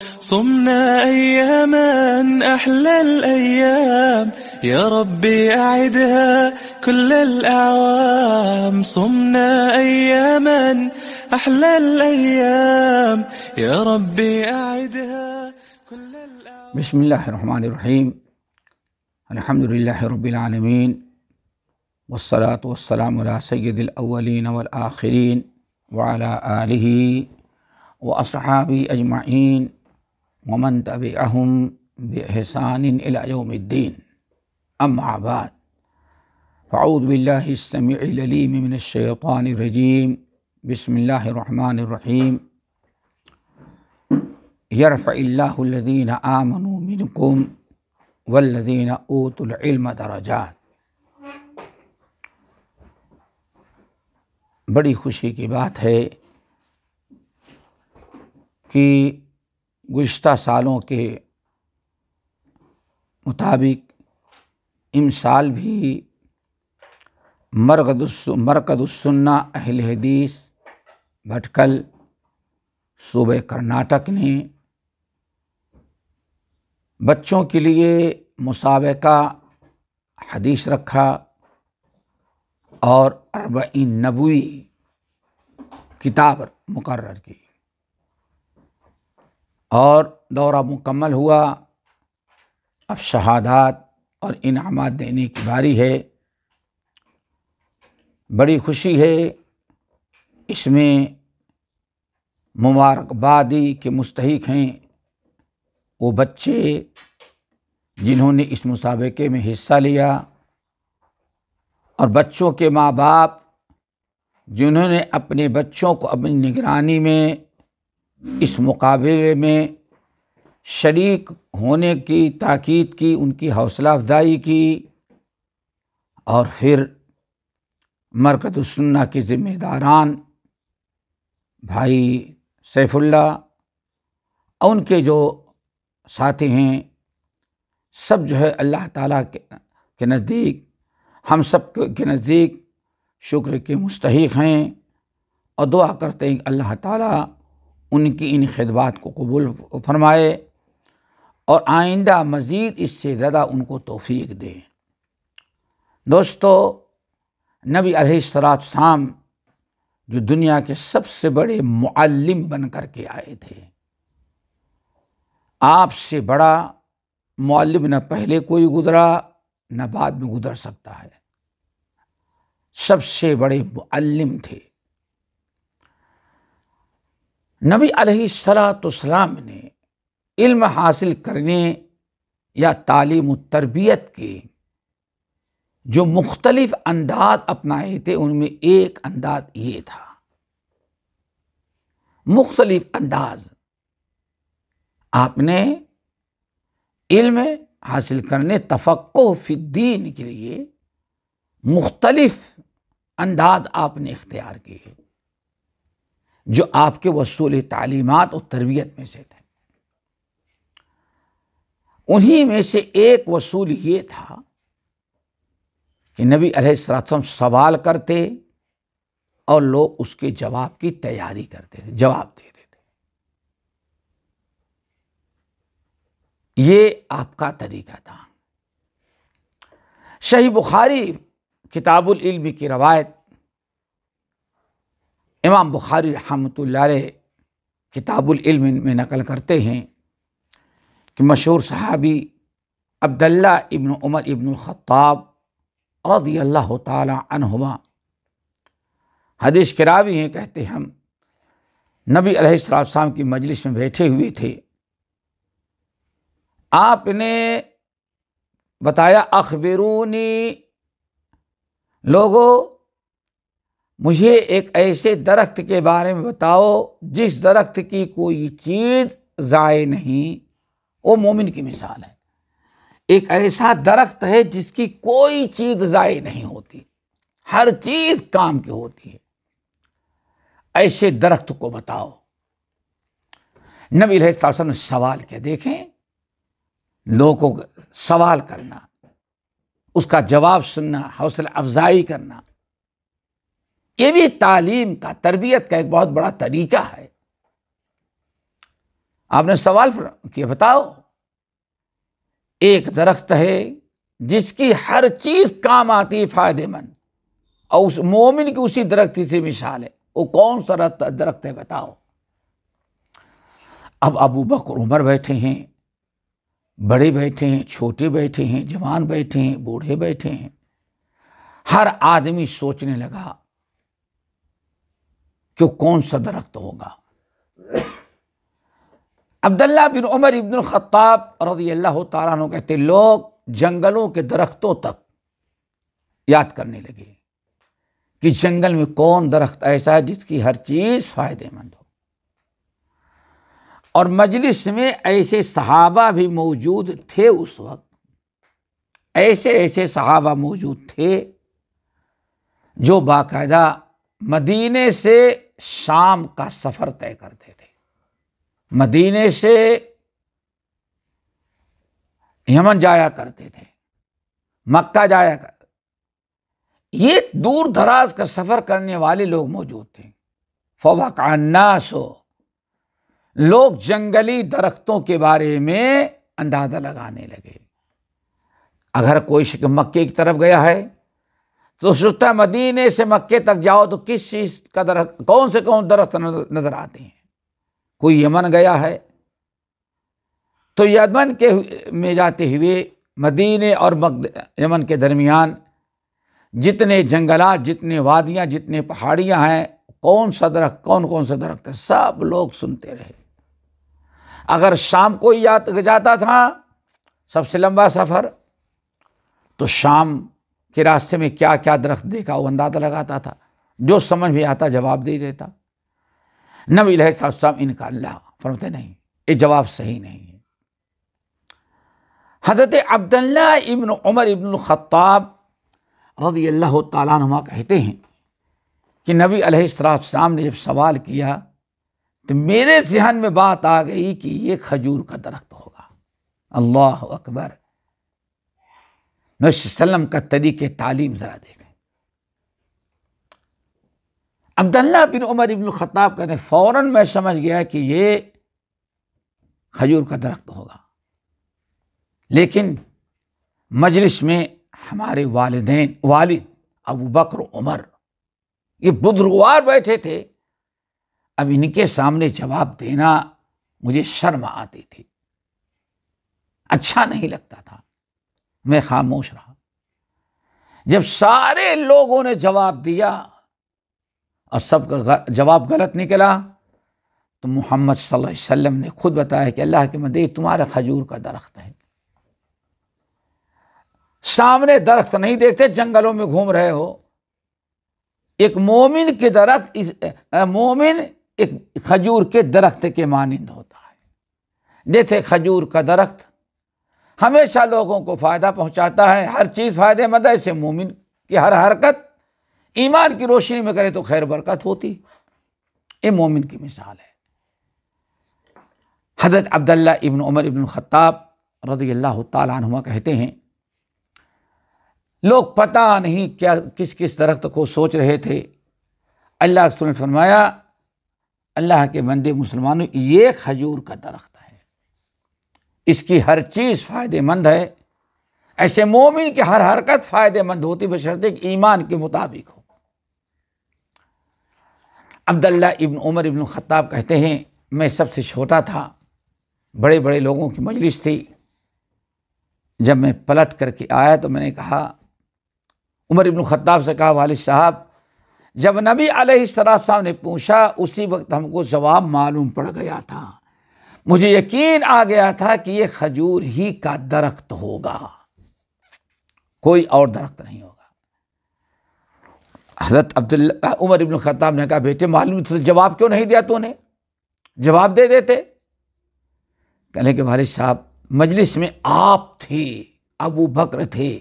صمنا أياما أحلى الأيام، يا ربي أعدها كل الأعوام. صمنا أياما أحلى الأيام، يا ربي أعدها كل الأعوام. بسم الله الرحمن الرحيم. الحمد لله رب العالمين، والصلاة والسلام على سید الاولین والآخرین وعلى آلہ واصحابہ اجمعین ومن تبعہم بإحسان إلى یوم الدین. اما بعد، فاعوذ باللہ السمیع العلیم من الشیطان الرجیم. بسم اللہ الرحمن الرحیم. یرفع اللہ الذین آمنوا منکم والذین اوتوا العلم درجات. بڑی خوشی کی بات ہے کہ گزشتہ سالوں کے مطابق امسال بھی مرکز السنہ اہل حدیث بھٹکل صوبہ کرناٹک نے بچوں کے لیے مسابقہ حدیث رکھا اور 40 نبوی کتاب مقرر کی اور دورہ مکمل ہوا. اب شہادات اور انعامات دینے کی باری ہے. بڑی خوشی ہے. اس میں مبارکبادی کے مستحق ہیں وہ بچے جنہوں نے اس مسابقے میں حصہ لیا، اور بچوں کے ماں باپ جنہوں نے اپنے بچوں کو اپنی نگرانی میں اس مقابلے میں شریک ہونے کی تاکید کی، ان کی حوصلہ افزائی کی. اور پھر مرکز السنہ کے ذمہ داران بھائی سیف اللہ اور ان کے جو ساتھی ہیں سب جو ہے اللہ تعالیٰ کے نزدیک، ہم سب کے نزدیک شکر کے مستحق ہیں، اور دعا کرتے ہیں کہ اللہ تعالیٰ ان کی ان خدمات کو قبول فرمائے اور آئندہ مزید اس سے زیادہ ان کو توفیق دے. دوستو، نبی علیہ السلام جو دنیا کے سب سے بڑے معلم بن کر کے آئے تھے، آپ سے بڑا معلم نہ پہلے کوئی گزرا نہ بعد میں گزر سکتا ہے. سب سے بڑے معلم تھے. نبی علیہ السلام نے علم حاصل کرنے یا تعلیم و تربیت کے جو مختلف انداز اپنائے تھے، ان میں ایک انداز یہ تھا. مختلف انداز آپ نے علم حاصل کرنے، تفقہ فی الدین کے لیے مختلف انداز آپ نے اختیار کیے جو آپ کے وصول تعلیمات اور تربیت میں سے تھے. انہی میں سے ایک وصول یہ تھا کہ نبی علیہ السلام سوال کرتے اور لوگ اس کے جواب کی تیاری کرتے تھے، جواب دیتے تھے. یہ آپ کا طریقہ تھا. صحیح بخاری کتاب العلم کی روایت امام بخاری رحمۃ اللہ علیہ کتاب العلم میں نقل کرتے ہیں کہ مشہور صحابی عبداللہ ابن عمر ابن الخطاب رضی اللہ تعالی عنہما حدیث کے راوی ہیں، کہتے ہم نبی علیہ السلام کی مجلس میں بیٹھے ہوئے تھے. آپ نے بتایا، اخبرونی، لوگو مجھے ایک ایسے درخت کے بارے میں بتاؤ جس درخت کی کوئی چیز ضائع نہیں. وہ مومن کی مثال ہے. ایک ایسا درخت ہے جس کی کوئی چیز ضائع نہیں ہوتی، ہر چیز کام کی ہوتی ہے. ایسے درخت کو بتاؤ. نبی علیہ السلام نے سوال کیا. دیکھیں، لوگوں کو سوال کرنا، اس کا جواب سننا، حوصلہ افزائی کرنا، یہ بھی تعلیم کا، تربیت کا ایک بہت بڑا طریقہ ہے. آپ نے سوال کیا بتاؤ ایک درخت ہے جس کی ہر چیز کام آتی ہے، فائدے مند، اور اس مومن کی اسی درخت سے مثال ہے، وہ کون سا درخت ہے بتاؤ؟ اب ابو بکر عمر بیٹھے ہیں، بڑے بیٹھے ہیں، چھوٹے بیٹھے ہیں، جوان بیٹھے ہیں، بوڑھے بیٹھے ہیں، ہر آدمی سوچنے لگا کہ کون سا درخت ہوگا۔ عبداللہ بن عمر ابن الخطاب رضی اللہ تعالیٰ عنہ کہتے لوگ جنگلوں کے درختوں تک یاد کرنے لگے کہ جنگل میں کون درخت ایسا ہے جس کی ہر چیز فائدے مند ہو، اور مجلس میں ایسے صحابہ بھی موجود تھے، اس وقت ایسے صحابہ موجود تھے جو باقاعدہ مدینے سے شام کا سفر طے کرتے تھے، مدینے سے یمن جایا کرتے تھے، مکہ جایا کرتے، یہ دور دراز کا سفر کرنے والے لوگ موجود تھے۔ فوقع الناس، لوگ جنگلی درختوں کے بارے میں اندازہ لگانے لگے۔ اگر کوئی شخص مکے کی طرف گیا ہے تو سوچتا مدینے سے مکے تک جاؤ تو کس چیز کا درخت، کون سے کون درخت نظر آتے ہیں۔ کوئی یمن گیا ہے تو یمن کے میں جاتے ہوئے مدینے اور یمن کے درمیان جتنے جنگلات، جتنے وادیاں، جتنے پہاڑیاں ہیں، کون سا درخت، کون سے درخت ہے، سب لوگ سنتے رہے۔ اگر شام کو جاتا تھا سب سے لمبا سفر تو شام کے راستے میں کیا کیا درخت دیکھا وہ اندازہ لگاتا تھا، جو سمجھ میں آتا جواب دے دیتا۔ نبی علیہ السلام انکار، اللہ فرماتے نہیں، یہ جواب صحیح نہیں ہے۔ حضرت عبداللہ ابن عمر ابن الخطاب رضی اللہ تعالیٰ عنہ کہتے ہیں کہ نبی علیہ السلام نے جب سوال کیا تو میرے ذہن میں بات آ گئی کہ یہ کھجور کا درخت ہوگا۔ اللہ اکبر! نبی صلی اللہ علیہ وسلم کا طریقہ تعلیم ذرا دیکھیں۔ عبداللہ بن عمر ابن الخطاب کہتے ہیں فوراً میں سمجھ گیا کہ یہ کھجور کا درخت ہوگا، لیکن مجلس میں ہمارے والد ابو بکر عمر یہ بزرگوار بیٹھے تھے، اب ان کے سامنے جواب دینا مجھے شرم آتی تھی، اچھا نہیں لگتا تھا، میں خاموش رہا۔ جب سارے لوگوں نے جواب دیا اور سب کا جواب غلط نکلا تو محمد صلی اللہ علیہ وسلم نے خود بتایا کہ اللہ کے بندے تمہارا کھجور کا درخت ہے۔ سامنے درخت نہیں دیکھتے، جنگلوں میں گھوم رہے ہو۔ ایک مومن کے درخت، مومن ایک کھجور کے درخت کے مانند ہوتا ہے۔ جیسے کھجور کا درخت ہمیشہ لوگوں کو فائدہ پہنچاتا ہے، ہر چیز فائدہ مند ہے، ایسے مومن کی ہر حرکت ایمان کی روشنی میں کرے تو خیر برکت ہوتی۔ یہ مومن کی مثال ہے۔ حضرت عبداللہ ابن عمر ابن الخطاب رضی اللہ تعالیٰ عنہ کہتے ہیں لوگ پتہ نہیں کیا کس درخت کو سوچ رہے تھے، اللہ کے رسول نے فرمایا اللہ کے بندے مسلمانوں یہ کھجور کا درخت ہے، اس کی ہر چیز فائدہ مند ہے، ایسے مومن کی ہر حرکت فائدہ مند ہوتی بشرطے کہ ایمان کے مطابق ہو۔ عبداللہ ابن عمر ابن الخطاب کہتے ہیں میں سب سے چھوٹا تھا، بڑے بڑے لوگوں کی مجلس تھی، جب میں پلٹ کر کے آیا تو میں نے کہا، عمر ابن الخطاب سے کہا والد صاحب جب نبی علیہ السلام نے پوچھا اسی وقت ہم کو جواب معلوم پڑ گیا تھا، مجھے یقین آ گیا تھا کہ یہ کھجور ہی کا درخت ہوگا، کوئی اور درخت نہیں ہوگا۔ حضرت عبداللہ عمر ابن الخطاب نے کہا بیٹے معلوم تھا، جواب کیوں نہیں دیا تو نے، جواب دے دیتے۔ کہنے کہ والد صاحب مجلس میں آپ تھے، ابو بکر تھے،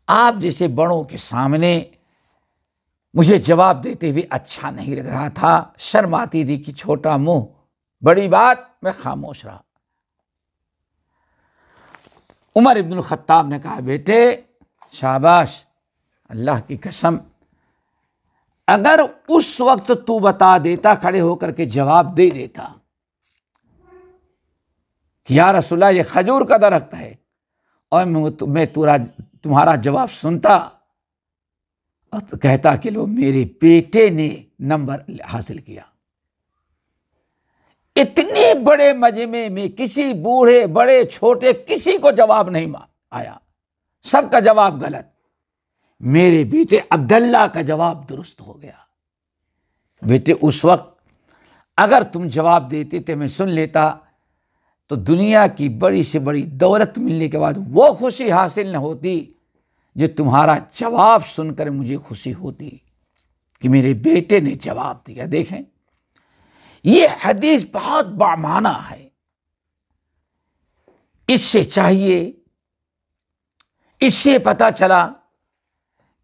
آپ جیسے بڑوں کے سامنے مجھے جواب دیتے ہوئے اچھا نہیں لگ رہا تھا، شرم آتی تھی کہ چھوٹا منہ، بڑی بات، میں خاموش رہا۔ عمر ابن الخطاب نے کہا بیٹے شاباش، اللہ کی قسم اگر اس وقت تو بتا دیتا، کھڑے ہو کر کے جواب دے دیتا کہ یا رسول اللہ یہ کھجور کا درخت ہے، اور میں تمہارا جواب سنتا اور کہتا کہ لو میرے بیٹے نے نمبر حاصل کیا۔ اتنے بڑے مجمع میں کسی بوڑھے بڑے چھوٹے کسی کو جواب نہیں آیا، سب کا جواب غلط، میرے بیٹے عبداللہ کا جواب درست ہو گیا۔ بیٹے اس وقت اگر تم جواب دیتے تھے میں سن لیتا تو دنیا کی بڑی سے بڑی دولت ملنے کے بعد وہ خوشی حاصل نہ ہوتی جو تمہارا جواب سن کر مجھے خوشی ہوتی کہ میرے بیٹے نے جواب دیا۔ دیکھیں یہ حدیث بہت بامعنی ہے، اس سے چاہیے، اس سے پتہ چلا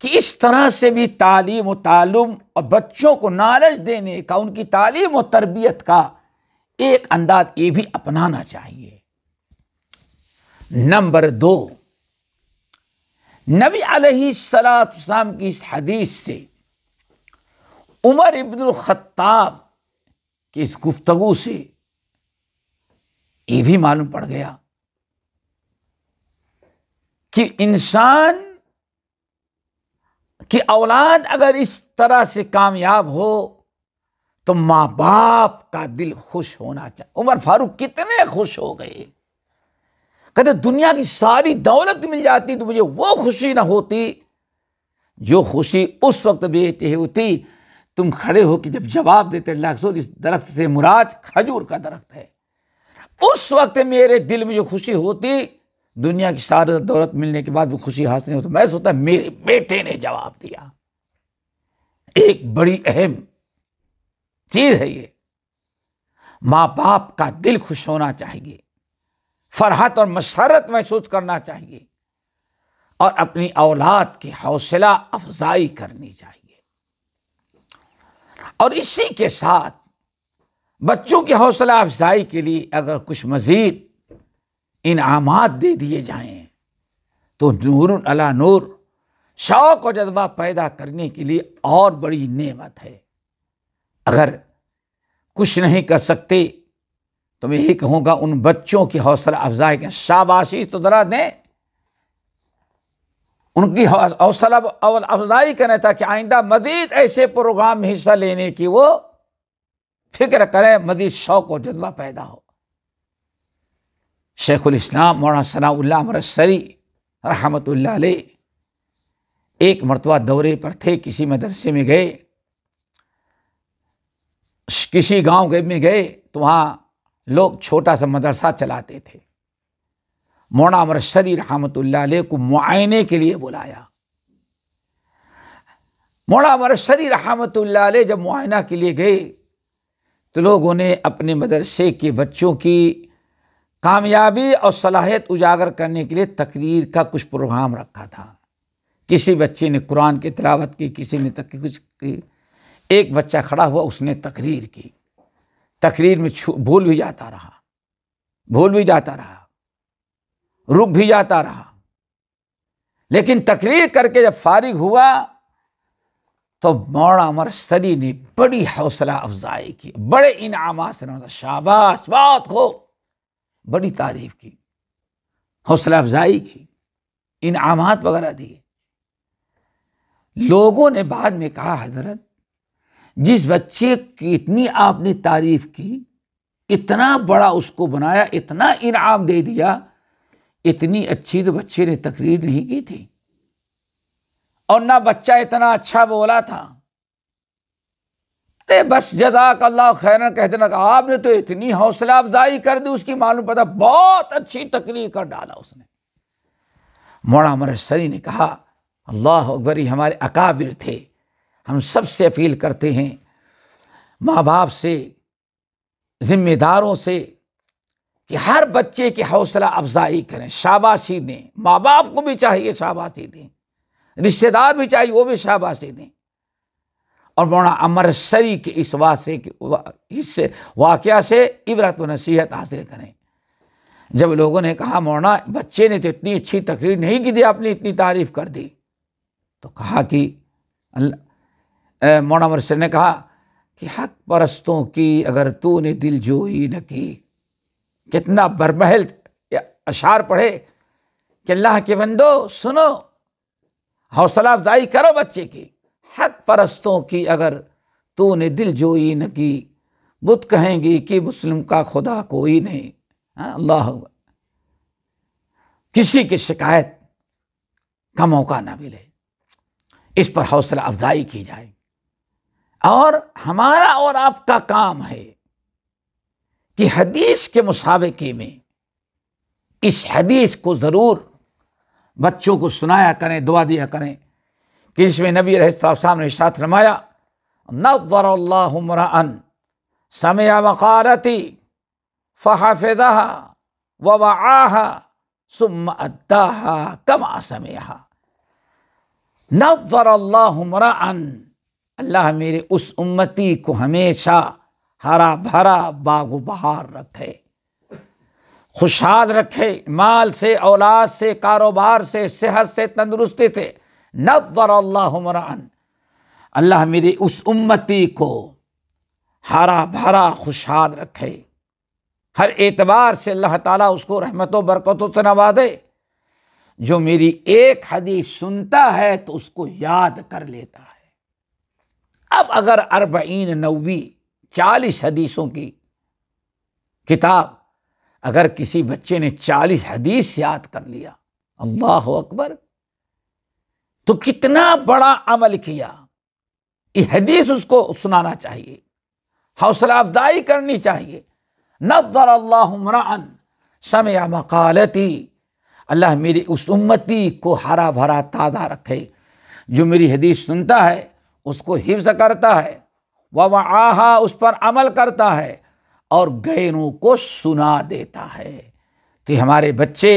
کہ اس طرح سے بھی تعلیم و تعلم اور بچوں کو نالج دینے کا، ان کی تعلیم و تربیت کا ایک انداز یہ بھی اپنانا چاہیے۔ نمبر 2، نبی علیہ السلام کی اس حدیث سے عمر ابن الخطاب کی اس گفتگو سے یہ بھی معلوم پڑ گیا کہ انسان کی اولاد اگر اس طرح سے کامیاب ہو تو ماں باپ کا دل خوش ہونا چاہیے۔ عمر فاروق کتنے خوش ہو گئے، کہتے دنیا کی ساری دولت مل جاتی تو مجھے وہ خوشی نہ ہوتی جو خوشی اس وقت بیٹے ہوتی تم کھڑے ہو کے جب جواب دیتے اللہ کے رسول اس درخت سے مراد کھجور کا درخت ہے، اس وقت میرے دل میں جو خوشی ہوتی، دنیا کی ساری دولت ملنے کے بعد وہ خوشی حاصل نہیں ہوتی، میں سوچتا میرے بیٹے نے جواب دیا۔ ایک بڑی اہم چیز ہے یہ، ماں باپ کا دل خوش ہونا چاہیے، فرحت اور مسرت محسوس کرنا چاہیے، اور اپنی اولاد کی حوصلہ افزائی کرنی چاہیے۔ اور اسی کے ساتھ بچوں کی حوصلہ افزائی کے لیے اگر کچھ مزید انعامات دے دیے جائیں تو نور علی نور، شوق و جذبہ پیدا کرنے کے لیے اور بڑی نعمت ہے۔ اگر کچھ نہیں کر سکتے تو میں یہی کہوں گا ان بچوں کی حوصلہ افزائی کریں، شاباشی تو ذرا دیں، ان کی حوصلہ افزائی کریں تاکہ آئندہ مزید ایسے پروگرام میں حصہ لینے کی وہ فکر کریں، مزید شوق و جذبہ پیدا ہو۔ شیخ الاسلام مولانا ثناء اللہ مرسری رحمۃ اللہ علیہ ایک مرتبہ دورے پر تھے، کسی مدرسے میں گئے، کسی گاؤں میں گئے تو وہاں لوگ چھوٹا سا مدرسہ چلاتے تھے۔ مولانا مرسری رحمۃ اللہ علیہ کو معائنے کے لیے بلایا۔ مولانا مرسری رحمۃ اللہ علیہ جب معائنہ کے لیے گئے تو لوگوں نے اپنے مدرسے کے بچوں کی کامیابی اور صلاحیت اجاگر کرنے کے لیے تقریر کا کچھ پروگرام رکھا تھا۔ کسی بچے نے قرآن کی تلاوت کی، کسی نے کچھ کی، ایک بچہ کھڑا ہوا، اس نے تقریر کی، تقریر میں بھول بھی جاتا رہا، رک بھی جاتا رہا، لیکن تقریر کر کے جب فارغ ہوا تو مولانا مرسری نے بڑی حوصلہ افزائی کی، بڑے انعامات سے نوازا، شاباش بہت خوب، بڑی تعریف کی، حوصلہ افزائی کی، انعامات وغیرہ دیے۔ لوگوں نے بعد میں کہا حضرت جس بچے کی اتنی آپ نے تعریف کی، اتنا بڑا اس کو بنایا، اتنا انعام دے دیا، اتنی اچھی تو بچے نے تقریر نہیں کی تھی، اور نہ بچہ اتنا اچھا بولا تھا، ارے بس جزاک اللہ خیرن کہتے نہ کہا، آپ نے تو اتنی حوصلہ افزائی کر دی، اس کی معلوم پڑا بہت اچھی تقریر کر ڈالا اس نے۔ مولانا مرسری نے کہا اللہ اکبر، یہ ہمارے اکابر تھے، ہم سب سے اپیل کرتے ہیں، ماں باپ سے، ذمہ داروں سے، کہ ہر بچے کی حوصلہ افزائی کریں، شاباشی دیں، ماں باپ کو بھی چاہیے شاباشی دیں، رشتہ دار بھی چاہیے وہ بھی شاباشی دیں۔ اور مولانا مرسری کے اس واقعہ سے عبرت و نصیحت حاصل کریں۔ جب لوگوں نے کہا مولانا بچے نے تو اتنی اچھی تقریر نہیں کی تھی، آپ نے اتنی تعریف کر دی، تو کہا کہ مولانا مرسری نے کہا کہ حق پرستوں کی اگر تو نے دل جوئی نہ کی کتنا برمحل اشعار پڑھے کہ اللہ کے بندو سنو، حوصلہ افزائی کرو بچے کی، حق پرستوں کی اگر تو نے دل جوئی نہ کی، بت کہیں گی کہ مسلم کا خدا کوئی نہیں۔ اللہ اکبر، کسی کی شکایت کا موقع نہ ملے، اس پر حوصلہ افزائی کی جائے۔ اور ہمارا اور آپ کا کام ہے کہ حدیث کے مسابقے میں اس حدیث کو ضرور بچوں کو سنایا کریں، دعا دیا کریں کہ اس میں نبی علیہ السلام نے ارشاد فرمایا، نظر اللہ امرأ سمع مقالتی فحفظها ووعاها ثم اداها كما سمعها۔ نظر اللہ امرأ، اللہ میرے اس امتی کو ہمیشہ ہرا بھرا باغ و بہار رکھے، خوشحال رکھے، مال سے، اولاد سے، کاروبار سے، صحت سے، تندرستی سے۔ نظر اللہ امرأ، اللہ میری اس امتی کو ہرا بھرا خوشحال رکھے، ہر اعتبار سے اللہ تعالیٰ اس کو رحمت و برکتوں سے نوازے، جو میری ایک حدیث سنتا ہے تو اس کو یاد کر لیتا ہے۔ اب اگر 40 40 حدیثوں کی کتاب اگر کسی بچے نے 40 حدیث یاد کر لیا، اللہ اکبر، تو کتنا بڑا عمل کیا۔ یہ حدیث اس کو سنانا چاہیے، حوصلہ افزائی کرنی چاہیے۔ نظر اللہ امرأ سمع مقالتی، اللہ میری اس امتی کو ہرا بھرا تازہ رکھے، جو میری حدیث سنتا ہے اس کو حفظ کرتا ہے، ووعاہا، اس پر عمل کرتا ہے، اور غیروں کو سنا دیتا ہے۔ تو ہمارے بچے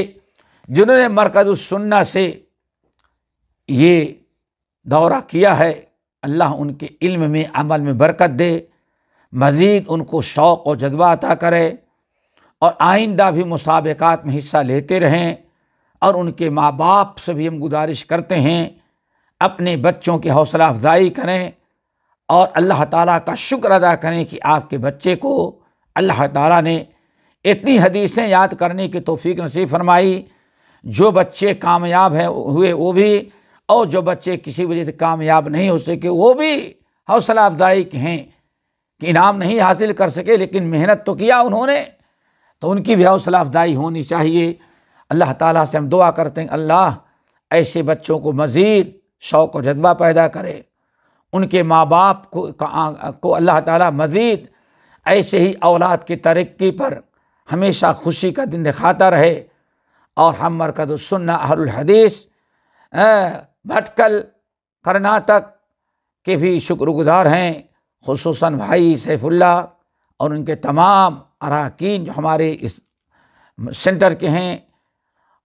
جنہوں نے مرکز السنہ سے یہ دورہ کیا ہے، اللہ ان کے علم میں، عمل میں برکت دے، مزید ان کو شوق و جذبہ عطا کرے، اور آئندہ بھی مسابقات میں حصہ لیتے رہیں۔ اور ان کے ماں باپ سے بھی ہم گزارش کرتے ہیں اپنے بچوں کی حوصلہ افزائی کریں، اور اللہ تعالیٰ کا شکر ادا کریں کہ آپ کے بچے کو اللہ تعالیٰ نے اتنی حدیثیں یاد کرنے کی توفیق نصیب فرمائی۔ جو بچے کامیاب ہوئے وہ بھی، اور جو بچے کسی وجہ سے کامیاب نہیں ہو سکے وہ بھی حوصلہ افزائی کے ہیں کہ انعام نہیں حاصل کر سکے لیکن محنت تو کیا انہوں نے، تو ان کی بھی حوصلہ افزائی ہونی چاہیے۔ اللہ تعالیٰ سے ہم دعا کرتے ہیں اللہ ایسے بچوں کو مزید شوق و جذبہ پیدا کرے، ان کے ماں باپ کو اللہ تعالیٰ مزید ایسے ہی اولاد کی ترقی پر ہمیشہ خوشی کا دن دکھاتا رہے۔ اور ہم مرکز السنہ اہل الحدیث بھٹکل کرناٹک کے بھی شکر گزار ہیں، خصوصاً بھائی سیف اللہ اور ان کے تمام اراکین جو ہمارے اس سینٹر کے ہیں،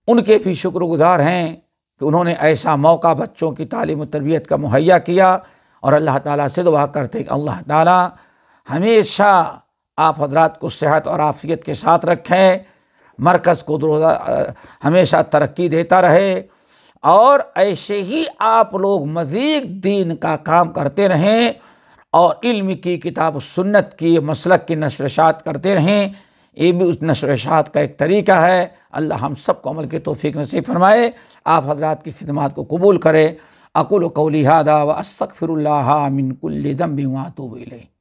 ان کے بھی شکر گزار ہیں کہ انہوں نے ایسا موقع بچوں کی تعلیم و تربیت کا مہیا کیا۔ اور اللہ تعالیٰ سے دعا کرتے کہ اللہ تعالیٰ ہمیشہ آپ حضرات کو صحت اور عافیت کے ساتھ رکھیں، مرکز کو ہمیشہ ترقی دیتا رہے، اور ایسے ہی آپ لوگ مزید دین کا کام کرتے رہیں، اور علم کی کتاب و سنت کی مسلک کی نشر و اشاعت کرتے رہیں۔ یہ بھی اس نشر و اشاعت کا ایک طریقہ ہے۔ اللہ ہم سب کو عمل کی توفیق نصیب فرمائے، آپ حضرات کی خدمات کو قبول کرے۔ اقول قولی ھذا واستغفر اللہ من کل ذنب واتوب الیہ۔